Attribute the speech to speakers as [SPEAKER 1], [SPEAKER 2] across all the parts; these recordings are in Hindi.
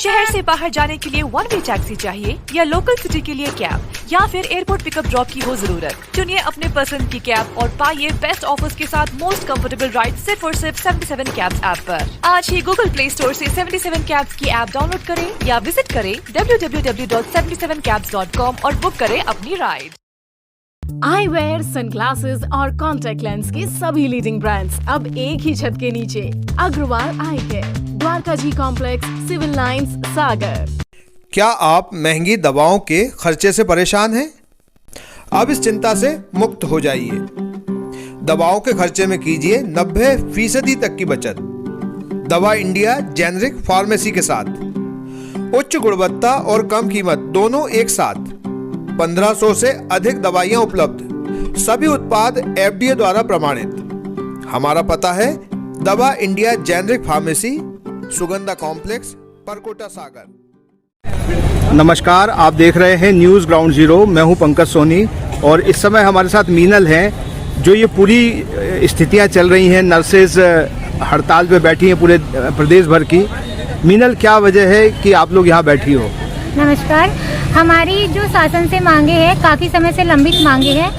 [SPEAKER 1] शहर से बाहर जाने के लिए वन वे टैक्सी चाहिए या लोकल सिटी के लिए कैब या फिर एयरपोर्ट पिकअप ड्रॉप की हो जरूरत? चुनिए अपने पसंद की कैब और पाइए बेस्ट ऑफर्स के साथ मोस्ट कंफर्टेबल राइड सिर्फ और सिर्फ 77 कैब्स ऐप पर। आज ही गूगल प्ले स्टोर से 77 कैब्स की ऐप डाउनलोड करें या विजिट करें www.77cabs.com और बुक करें अपनी राइड।
[SPEAKER 2] आई वेयर, सनग्लासेस और कॉन्टैक्ट लेंस के सभी लीडिंग ब्रांड्स अब एक ही छत के नीचे। अग्रवाल आई केयर, द्वारका जी कॉम्प्लेक्स, सिविल लाइंस, सागर।
[SPEAKER 3] क्या आप महंगी दवाओं के खर्चे से परेशान हैं? अब इस चिंता से मुक्त हो जाइए। दवाओं के खर्चे में कीजिए 90% तक की बचत। दवा इंडिया जेनेरिक फार्मेसी के साथ उच्च गुणवत्ता और कम कीमत दोनों एक साथ। 1500 से अधिक दवाइयां उपलब्ध, सभी उत्पाद FDA द्वारा प्रमाणित। हमारा पता है Dawa India generic pharmacy, Sugandha complex, Parkota, Sagar.
[SPEAKER 4] नमस्कार, आप देख रहे हैं न्यूज़ ग्राउंड जीरो। मैं हूं पंकज सोनी और इस समय हमारे साथ मीनल हैं। जो ये पूरी स्थितियां चल रही हैं, नर्सेज हड़ताल पे बैठी हैं पूरे प्रदेश भर की। मीनल, क्या वजह है कि आप लोग यहाँ बैठी हो?
[SPEAKER 5] नमस्कार। हमारी जो शासन से मांगे हैं, काफ़ी समय से लंबित मांगे हैं।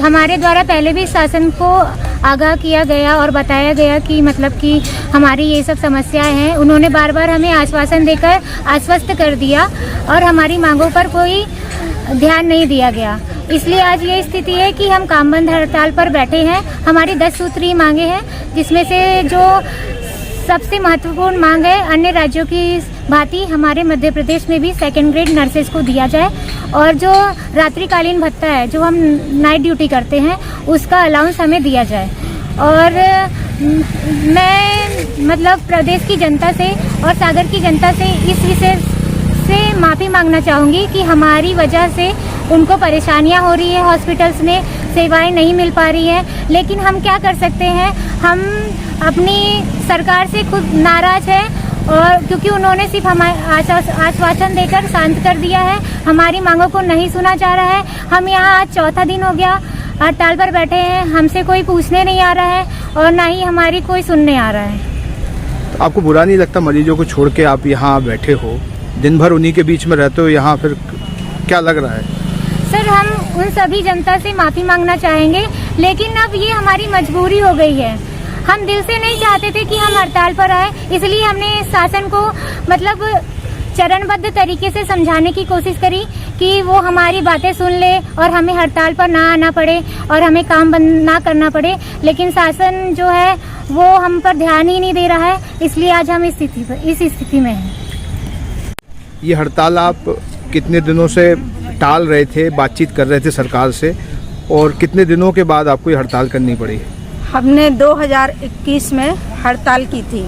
[SPEAKER 5] हमारे द्वारा पहले भी शासन को आगाह किया गया और बताया गया कि मतलब कि हमारी ये सब समस्याएं हैं। उन्होंने बार बार हमें आश्वासन देकर आश्वस्त कर दिया और हमारी मांगों पर कोई ध्यान नहीं दिया गया। इसलिए आज ये स्थिति है कि हम कामबंद हड़ताल पर बैठे हैं। हमारी 10 सूत्रीय मांगे हैं, जिसमें से जो सबसे महत्वपूर्ण मांग है, अन्य राज्यों की भांति हमारे मध्य प्रदेश में भी सेकंड ग्रेड नर्सेज को दिया जाए और जो रात्रिकालीन भत्ता है, जो हम नाइट ड्यूटी करते हैं, उसका अलाउंस हमें दिया जाए। और मैं मतलब प्रदेश की जनता से और सागर की जनता से इस विषय से माफ़ी मांगना चाहूँगी कि हमारी वजह से उनको परेशानियाँ हो रही है, हॉस्पिटल्स में सेवाएं नहीं मिल पा रही हैं। लेकिन हम क्या कर सकते हैं? हम अपनी सरकार से खुद नाराज हैं और क्योंकि उन्होंने सिर्फ हमारे आश्वासन देकर शांत कर दिया है, हमारी मांगों को नहीं सुना जा रहा है। हम यहाँ आज चौथा दिन हो गया हड़ताल पर बैठे हैं, हमसे कोई पूछने नहीं आ रहा है और ना ही हमारी कोई सुनने आ रहा है।
[SPEAKER 4] तो आपको बुरा नहीं लगता मरीजों को छोड़ के आप यहाँ बैठे हो, दिन भर उन्हीं के बीच में रहते हो यहाँ, फिर क्या लग रहा है?
[SPEAKER 5] सर, हम उन सभी जनता से माफ़ी मांगना चाहेंगे, लेकिन अब ये हमारी मजबूरी हो गई है। हम दिल से नहीं चाहते थे कि हम हड़ताल पर आए, इसलिए हमने शासन को मतलब चरणबद्ध तरीके से समझाने की कोशिश करी कि वो हमारी बातें सुन ले और हमें हड़ताल पर ना आना पड़े और हमें काम बंद ना करना पड़े। लेकिन शासन जो है वो हम पर ध्यान ही नहीं दे रहा है, इसलिए आज हम इस स्थिति में हैं।
[SPEAKER 4] ये हड़ताल आप कितने दिनों से टाल रहे थे, बातचीत कर रहे थे सरकार से, और कितने दिनों के बाद आपको ये हड़ताल करनी पड़ी?
[SPEAKER 6] हमने 2021 में हड़ताल की थी।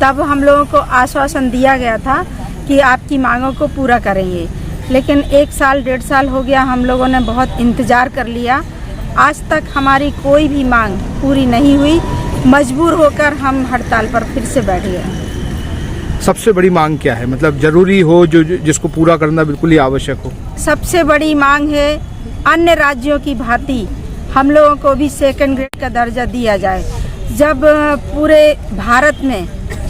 [SPEAKER 6] तब हम लोगों को आश्वासन दिया गया था कि आपकी मांगों को पूरा करेंगे, लेकिन 1 साल 1.5 साल हो गया, हम लोगों ने बहुत इंतज़ार कर लिया। आज तक हमारी कोई भी मांग पूरी नहीं हुई। मजबूर होकर हम हड़ताल पर फिर से बैठ गए।
[SPEAKER 4] सबसे बड़ी मांग क्या है, मतलब जरूरी हो, जो जिसको पूरा करना बिल्कुल ही आवश्यक हो?
[SPEAKER 6] सबसे बड़ी मांग है अन्य राज्यों की भांति हम लोगों को भी सेकंड ग्रेड का दर्जा दिया जाए। जब पूरे भारत में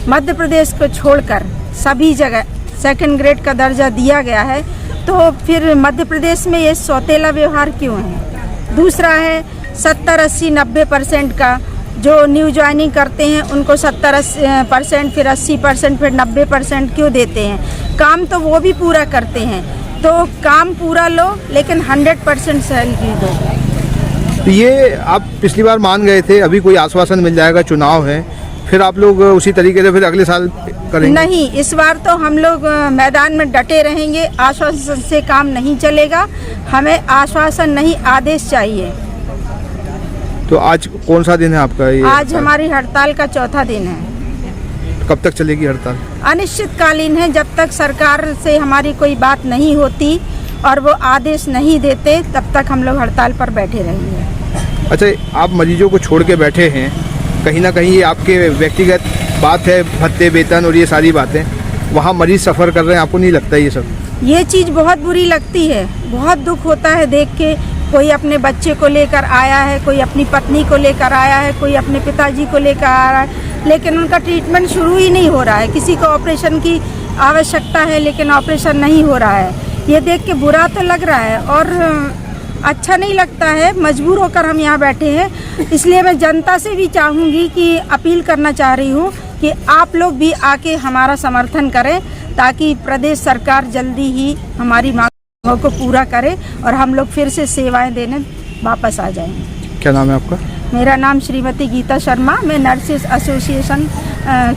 [SPEAKER 6] मध्य प्रदेश को छोड़कर सभी जगह सेकंड ग्रेड का दर्जा दिया गया है, तो फिर मध्य प्रदेश में ये सौतेला व्यवहार क्यों है? दूसरा है 70, 80, 90% का जो न्यू ज्वाइनिंग करते हैं उनको 70% फिर 80% फिर 90% क्यों देते हैं? काम तो वो भी पूरा करते हैं, तो काम पूरा लो लेकिन 100% सैलरी दो।
[SPEAKER 4] तो ये आप पिछली बार मान गए थे, अभी कोई आश्वासन मिल जाएगा, चुनाव है, फिर आप लोग उसी तरीके से फिर अगले साल करेंगे?
[SPEAKER 6] नहीं, इस बार तो हम लोग मैदान में डटे रहेंगे। आश्वासन से काम नहीं चलेगा, हमें आश्वासन नहीं आदेश चाहिए।
[SPEAKER 4] तो आज कौन सा दिन है आपका? ये
[SPEAKER 6] आज हमारी हड़ताल का चौथा दिन है।
[SPEAKER 4] कब तक चलेगी हड़ताल?
[SPEAKER 6] अनिश्चितकालीन है, जब तक सरकार से हमारी कोई बात नहीं होती और वो आदेश नहीं देते तब तक हम लोग हड़ताल पर बैठे रहेंगे।
[SPEAKER 4] अच्छा, आप मरीजों को छोड़ के बैठे हैं, कहीं ना कहीं ये आपके व्यक्तिगत बात है, भत्ते, वेतन और ये सारी बातें, वहाँ मरीज सफ़र कर रहे हैं, आपको नहीं लगता ये सब?
[SPEAKER 6] ये चीज़ बहुत बुरी लगती है, बहुत दुख होता है देख के। कोई अपने बच्चे को लेकर आया है, कोई अपनी पत्नी को लेकर आया है, कोई अपने पिताजी को लेकर आ रहा है, लेकिन उनका ट्रीटमेंट शुरू ही नहीं हो रहा है। किसी को ऑपरेशन की आवश्यकता है, लेकिन ऑपरेशन नहीं हो रहा है। ये देख के बुरा तो लग रहा है और अच्छा नहीं लगता है। मजबूर होकर हम यहाँ बैठे हैं। इसलिए मैं जनता से भी चाहूँगी कि अपील करना चाह रही हूँ कि आप लोग भी आके हमारा समर्थन करें, ताकि प्रदेश सरकार जल्दी ही हमारी मांगों को पूरा करे और हम लोग फिर से सेवाएं देने वापस आ जाएं।
[SPEAKER 4] क्या नाम है आपका?
[SPEAKER 6] मेरा नाम श्रीमती गीता शर्मा, मैं नर्सेस एसोसिएशन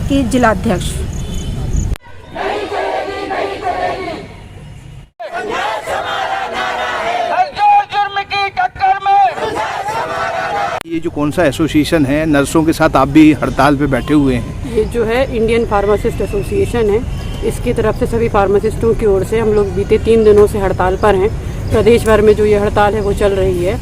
[SPEAKER 6] की जिलाध्यक्ष।
[SPEAKER 4] ये जो कौन सा एसोसिएशन है, नर्सों के साथ आप भी हड़ताल पे बैठे हुए हैं?
[SPEAKER 7] ये जो है इंडियन फार्मासिस्ट एसोसिएशन है, इसकी तरफ से सभी फार्मासिस्टों की ओर से हम लोग बीते 3 दिनों से हड़ताल पर हैं। प्रदेश भर में जो ये हड़ताल है वो चल रही है।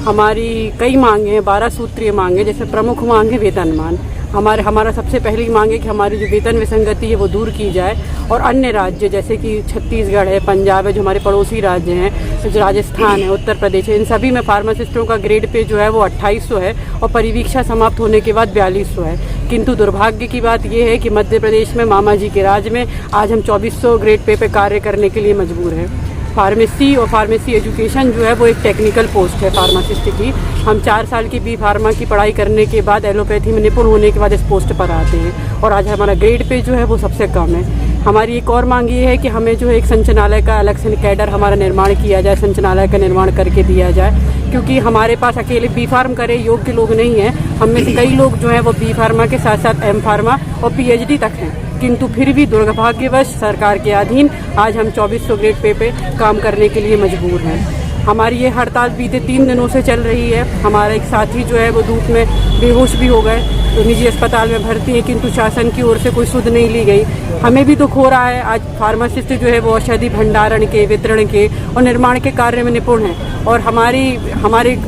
[SPEAKER 7] हमारी कई मांगे हैं, 12 सूत्रीय मांगे, जैसे प्रमुख मांग है वेतनमान। हमारा सबसे पहली मांग है कि हमारी जो वेतन विसंगति है वो दूर की जाए और अन्य राज्य जैसे कि छत्तीसगढ़ है, पंजाब है, जो हमारे पड़ोसी राज्य हैं, जो राजस्थान है, उत्तर प्रदेश है, इन सभी में फार्मासिस्टों का ग्रेड पे जो है वो 2800 है और परिवीक्षा समाप्त होने के बाद 4200 है। किंतु दुर्भाग्य की बात ये है कि मध्य प्रदेश में मामा जी के राज में आज हम 2400 ग्रेड पे कार्य करने के लिए मजबूर हैं। फार्मेसी और फार्मेसी एजुकेशन जो है वो एक टेक्निकल पोस्ट है फार्मासिस्ट की। हम 4 साल की बी फार्मा की पढ़ाई करने के बाद एलोपैथी में निपुण होने के बाद इस पोस्ट पर आते हैं और आज हमारा ग्रेड पे जो है वो सबसे कम है। हमारी एक और मांग ये है कि हमें जो है एक संचालय का अलग से कैडर हमारा निर्माण किया जाए, संचालय का निर्माण करके दिया जाए, क्योंकि हमारे पास अकेले बी फार्म करे योग्य लोग नहीं हैं। हम में से कई लोग जो हैं वो बी फार्मा के साथ साथ एम फार्मा और PhD तक हैं, किंतु फिर भी दुर्भाग्यवश सरकार के अधीन आज हम 2400 ग्रेड पे काम करने के लिए मजबूर हैं। हमारी ये हड़ताल बीते 3 दिनों से चल रही है। हमारा एक साथी जो है वो धूप में बेहोश भी हो गए, तो निजी अस्पताल में भर्ती है, किंतु शासन की ओर से कोई सुध नहीं ली गई। हमें भी दुख हो रहा है। आज फार्मासिस्ट जो है वो औषधि भंडारण के, वितरण के और निर्माण के कार्य में निपुण हैं और हमारे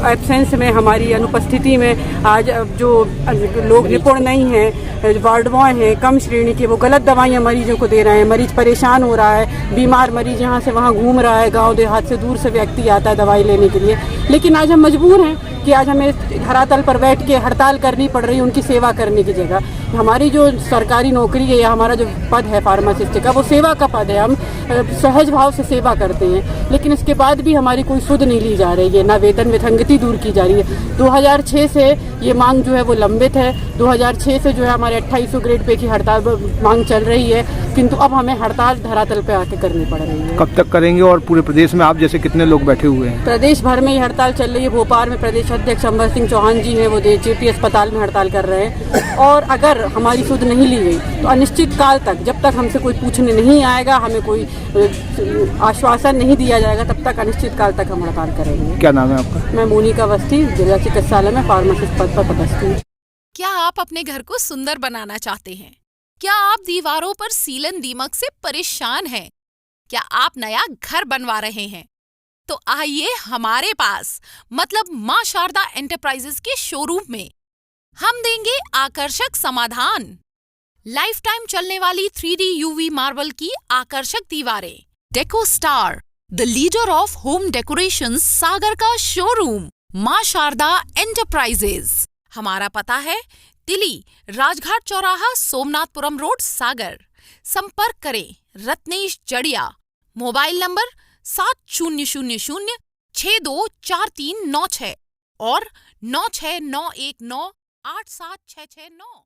[SPEAKER 7] एब्सेंस में, हमारी अनुपस्थिति में आज जो लोग निपुण नहीं हैं, वार्ड बॉय हैं कम श्रेणी के, वो गलत दवाइयाँ मरीजों को दे रहे हैं। मरीज परेशान हो रहा है, बीमार मरीज यहाँ से वहाँ घूम रहा है, गाँव देहात से दूर से व्यक्ति आता है दवाई लेने के लिए। लेकिन आज हम मजबूर हैं कि आज हमें धरातल पर बैठ के हड़ताल करनी पड़ रही है उनकी सेवा करने की जगह। हमारी जो सरकारी नौकरी है या हमारा जो पद है फार्मासिस्ट का, वो सेवा का पद है। हम सहज भाव से सेवा करते हैं, लेकिन इसके बाद भी हमारी कोई सुध नहीं ली जा रही है, ना वेतन विसंगति दूर की जा रही है। 2006 से ये मांग जो है वो लंबित है। 2006 से जो है हमारे 2800 ग्रेड पे की हड़ताल मांग चल रही है, किंतु अब हमें हड़ताल धरातल पे आके करनी पड़ रही है।
[SPEAKER 4] कब तक करेंगे और पूरे प्रदेश में आप जैसे कितने लोग बैठे हुए हैं?
[SPEAKER 7] प्रदेश भर में ये हड़ताल चल रही है। भोपाल में प्रदेश अध्यक्ष अंबर सिंह चौहान जी हैं, वो JP अस्पताल में हड़ताल कर रहे हैं और अगर हमारी सुध नहीं ली गई तो अनिश्चित काल तक, जब तक हमसे कोई पूछने नहीं आएगा, हमें कोई आश्वासन नहीं दिया जाएगा, तब तक अनिश्चित काल तक हम हड़ताल करेंगे।
[SPEAKER 4] क्या नाम है आपका?
[SPEAKER 7] मैं मोनिका अवस्थी, जिला चिकित्सालय में फार्मासिस्ट पद पर पदस्थ हूँ।
[SPEAKER 8] क्या आप अपने घर को सुंदर बनाना चाहते हैं? क्या आप दीवारों पर सीलन दीमक से परेशान हैं? क्या आप नया घर बनवा रहे हैं? तो आइए हमारे पास, मतलब मां शारदा एंटरप्राइजेस के शोरूम में हम देंगे आकर्षक समाधान। लाइफ टाइम चलने वाली 3D UV मार्बल की आकर्षक दीवारें। Deco Star, the leader of home decoration, Sagar का शोरूम मां शारदा एंटरप्राइजेस। हमारा पता है तिली, राजघाट चौराहा, सोमनाथपुरम रोड, सागर। संपर्क करें रत्नेश जड़िया। मोबाइल नंबर 7000624396 और 9691987669।